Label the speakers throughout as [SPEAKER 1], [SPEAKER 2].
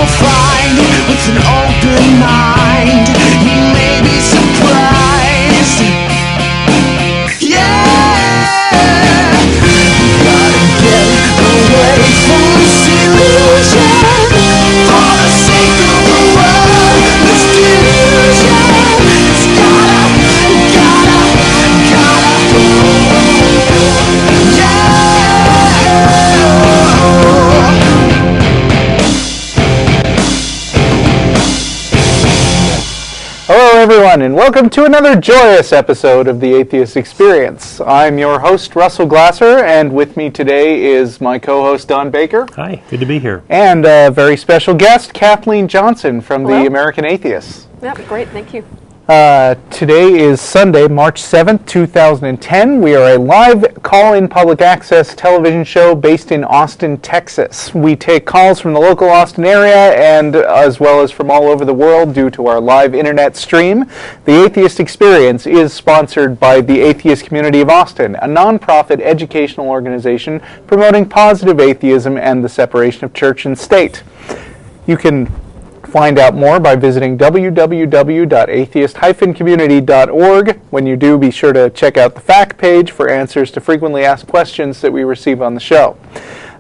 [SPEAKER 1] you'll find with an open mind, you may be surprised. Yeah, you gotta get away from this illusion for the sake of the world. This delusion, it's gotta
[SPEAKER 2] Hello everyone, and welcome to another joyous episode of the Atheist Experience. I'm your host, Russell Glasser, and with me today is my co-host, Don Baker.
[SPEAKER 3] Hi, good to be here.
[SPEAKER 2] And a very special guest, Kathleen Johnson from
[SPEAKER 4] Hello.
[SPEAKER 2] the American Atheists.
[SPEAKER 4] Yep, great, thank you.
[SPEAKER 2] Today is Sunday, March 7th, 2010. We are a live call-in public access television show based in Austin, Texas. We take calls from the local Austin area and as well as from all over the world due to our live internet stream. The Atheist Experience is sponsored by the Atheist Community of Austin, a nonprofit educational organization promoting positive atheism and the separation of church and state. You can find out more by visiting www.atheist-community.org. When you do, be sure to check out the fact page for answers to frequently asked questions that we receive on the show.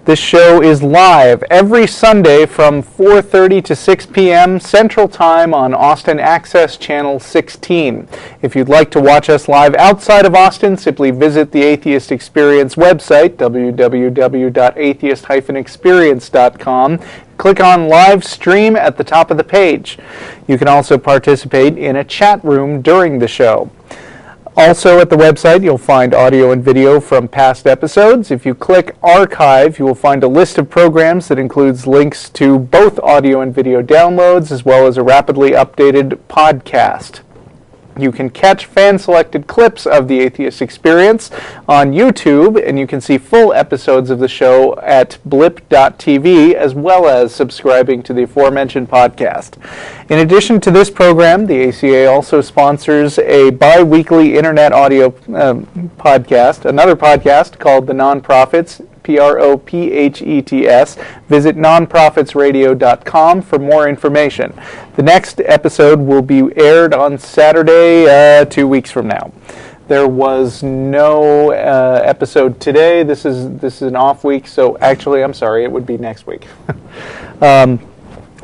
[SPEAKER 2] This show is live every Sunday from 4:30 to 6 p.m. Central Time on Austin Access Channel 16. If you'd like to watch us live outside of Austin, simply visit the Atheist Experience website, www.atheist-experience.com. Click on Live Stream at the top of the page. You can also participate in a chat room during the show. Also at the website, you'll find audio and video from past episodes. If you click Archive, you will find a list of programs that includes links to both audio and video downloads, as well as a rapidly updated podcast. You can catch fan-selected clips of the Atheist Experience on YouTube, and you can see full episodes of the show at blip.tv, as well as subscribing to the aforementioned podcast. In addition to this program, the ACA also sponsors a bi-weekly internet audio podcast, another podcast called The Nonprofits, Prophets. Visit nonprofitsradio.com for more information. The next episode will be aired on Saturday, 2 weeks from now. There was no episode today. This is an off week, so actually, I'm sorry, it would be next week.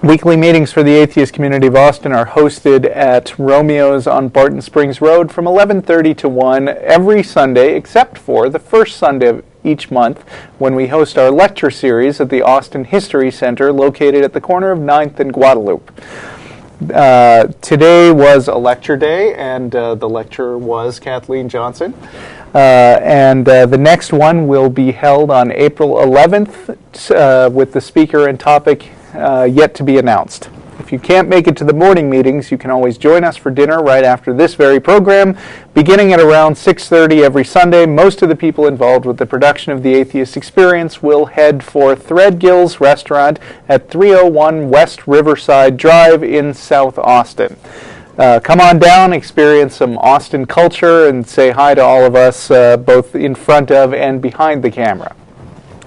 [SPEAKER 2] Weekly meetings for the Atheist Community of Austin are hosted at Romeo's on Barton Springs Road from 11:30 to 1 every Sunday, except for the first Sunday of each month when we host our lecture series at the Austin History Center located at the corner of 9th and Guadalupe. Today was a lecture day, and the lecturer was Kathleen Johnson. The next one will be held on April 11th with the speaker and topic yet to be announced. If you can't make it to the morning meetings, you can always join us for dinner right after this very program, beginning at around 6:30 every Sunday. Most of the people involved with the production of the Atheist Experience will head for Threadgill's Restaurant at 301 West Riverside Drive in South Austin. Come on down, experience some Austin culture, and say hi to all of us, both in front of and behind the camera.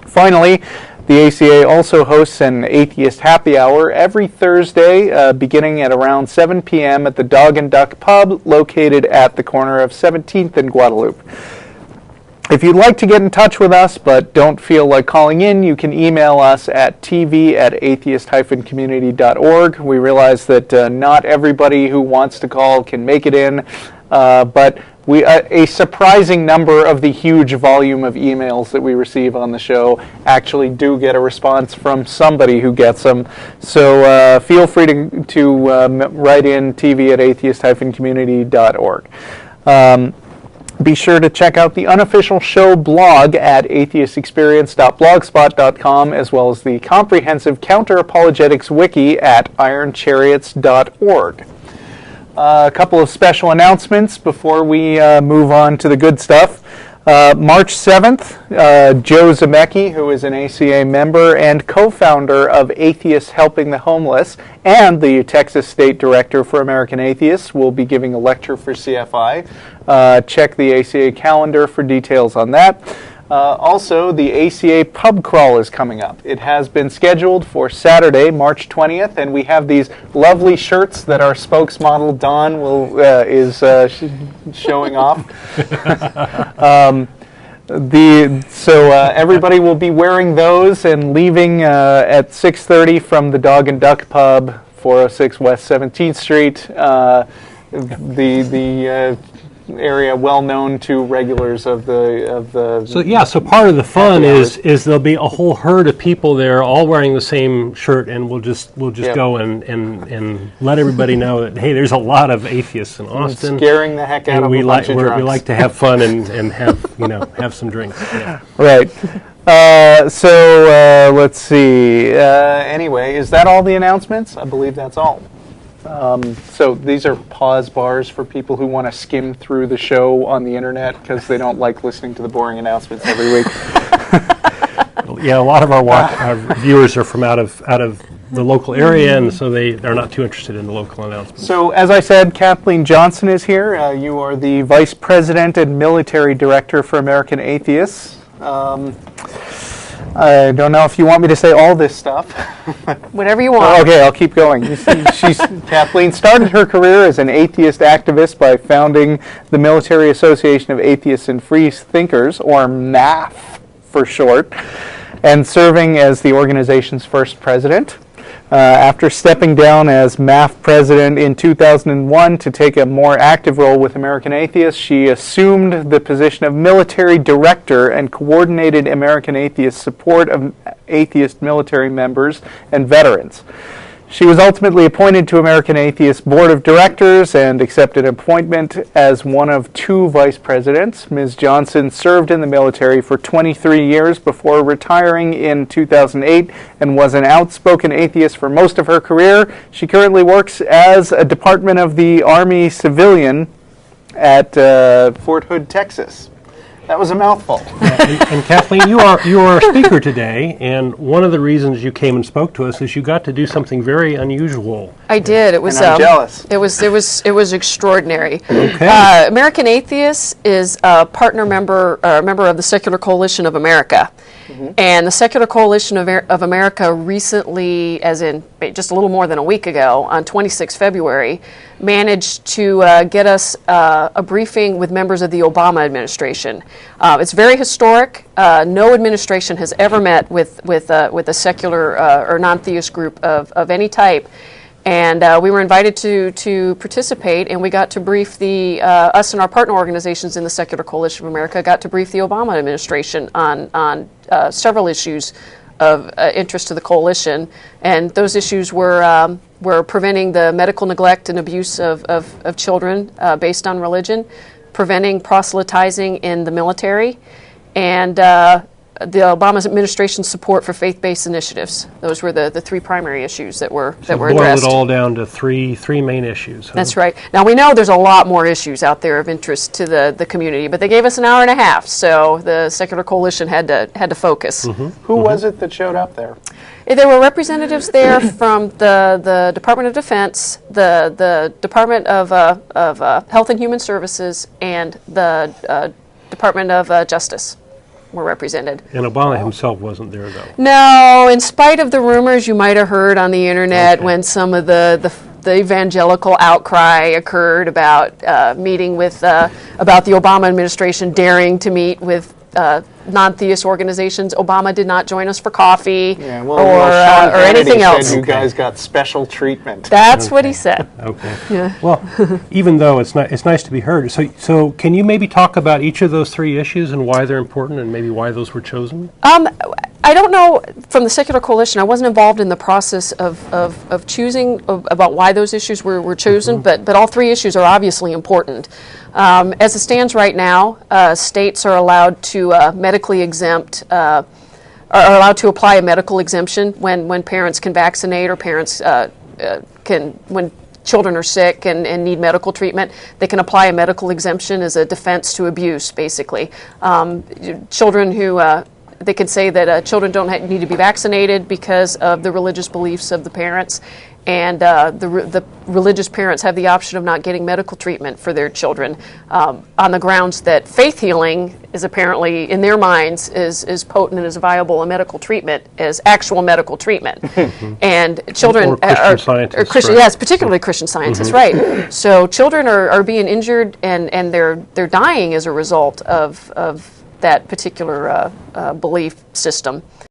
[SPEAKER 2] Finally, the ACA also hosts an Atheist Happy Hour every Thursday, beginning at around 7 p.m. at the Dog and Duck Pub, located at the corner of 17th and Guadalupe. If you'd like to get in touch with us but don't feel like calling in, you can email us at tv@atheist-community.org. We realize that not everybody who wants to call can make it in, but a surprising number of the huge volume of emails that we receive on the show actually do get a response from somebody who gets them. So feel free to write in tv@atheist-community.org. Be sure to check out the unofficial show blog at atheistexperience.blogspot.com, as well as the comprehensive counter-apologetics wiki at ironchariots.org. A couple of special announcements before we move on to the good stuff. March 7th, Joe Zemecki, who is an ACA member and co-founder of Atheists Helping the Homeless and the Texas State Director for American Atheists, will be giving a lecture for CFI. Check the ACA calendar for details on that. Also, the ACA pub crawl is coming up. It has been scheduled for Saturday, March 20th, and we have these lovely shirts that our spokesmodel Don is showing off. Everybody will be wearing those and leaving at 6:30 from the Dog and Duck Pub, 406 West 17th Street. The area well known to regulars of the.
[SPEAKER 3] So part of the fun is there'll be a whole herd of people there, all wearing the same shirt, and we'll just go and let everybody know that, hey, there's a lot of atheists in Austin,
[SPEAKER 2] scaring the heck out of a bunch of drunks.
[SPEAKER 3] We like to have fun and have have some drinks. Yeah.
[SPEAKER 2] Right. Let's see. Anyway, is that all the announcements? I believe that's all. So these are pause bars for people who want to skim through the show on the internet because they don't like listening to the boring announcements every week.
[SPEAKER 3] Yeah, a lot of our viewers are from out of the local area, and so they're not too interested in the local announcements.
[SPEAKER 2] So, as I said, Kathleen Johnson is here. You are the Vice President and Military Director for American Atheists. I don't know if you want me to say all this stuff.
[SPEAKER 4] Whatever you want.
[SPEAKER 2] Okay, I'll keep going. Kathleen started her career as an atheist activist by founding the Military Association of Atheists and Free Thinkers, or MAF for short, and serving as the organization's first president. After stepping down as MAF president in 2001 to take a more active role with American Atheists, she assumed the position of military director and coordinated American Atheists' support of atheist military members and veterans. She was ultimately appointed to American Atheists' board of directors and accepted appointment as one of two vice presidents. Ms. Johnson served in the military for 23 years before retiring in 2008 and was an outspoken atheist for most of her career. She currently works as a Department of the Army civilian at Fort Hood, Texas. That was a mouthful.
[SPEAKER 3] And Kathleen, you are our speaker today, and one of the reasons you came and spoke to us is you got to do something very unusual.
[SPEAKER 4] I did. It was.
[SPEAKER 2] And I'm jealous.
[SPEAKER 4] It was extraordinary.
[SPEAKER 3] Okay.
[SPEAKER 4] American Atheists is a partner member of the Secular Coalition of America. Mm-hmm. And the Secular Coalition of America recently, as in just a little more than a week ago, on 26 February, managed to get us a briefing with members of the Obama administration. It's very historic. No administration has ever met with a secular or non-theist group of any type. And we were invited to participate, and we got to brief us and our partner organizations in the Secular Coalition of America got to brief the Obama administration on several issues of interest to the coalition. And those issues were preventing the medical neglect and abuse of children based on religion, preventing proselytizing in the military, and the Obama administration's support for faith-based initiatives. Those were the three primary issues that were addressed.
[SPEAKER 3] Boiled it all down to three main issues. Huh?
[SPEAKER 4] That's right. Now, we know there's a lot more issues out there of interest to the community, but they gave us an hour and a half, so the Secular Coalition had to focus.
[SPEAKER 3] Mm-hmm.
[SPEAKER 2] Who was it that showed up there?
[SPEAKER 4] There were representatives there from the Department of Defense, the Department of Health and Human Services, and the Department of Justice were represented.
[SPEAKER 3] And Obama himself wasn't there, though.
[SPEAKER 4] No, in spite of the rumors you might have heard on the internet when some of the evangelical outcry occurred about meeting with about the Obama administration daring to meet with non-theist organizations. Obama did not join us for coffee or anything else.
[SPEAKER 2] Said you guys got special treatment.
[SPEAKER 4] That's what he said.
[SPEAKER 3] Okay.
[SPEAKER 4] Yeah.
[SPEAKER 3] Well, even though it's nice to be heard. So can you maybe talk about each of those three issues and why they're important and maybe why those were chosen?
[SPEAKER 4] I don't know, from the Secular Coalition, I wasn't involved in the process of choosing about why those issues were chosen, but all three issues are obviously important. As it stands right now, states are allowed to medically exempt, are allowed to apply a medical exemption when parents can vaccinate or parents when children are sick and need medical treatment. They can apply a medical exemption as a defense to abuse, basically. Children who they can say that children don't need to be vaccinated because of the religious beliefs of the parents, and the religious parents have the option of not getting medical treatment for their children on the grounds that faith healing is apparently, in their minds, is potent and as viable a medical treatment as actual medical treatment. And children
[SPEAKER 3] or Christian scientists,
[SPEAKER 4] Christian,
[SPEAKER 3] right.
[SPEAKER 4] yes, particularly Christian scientists, right? So children are being injured and they're dying as a result of that particular belief system.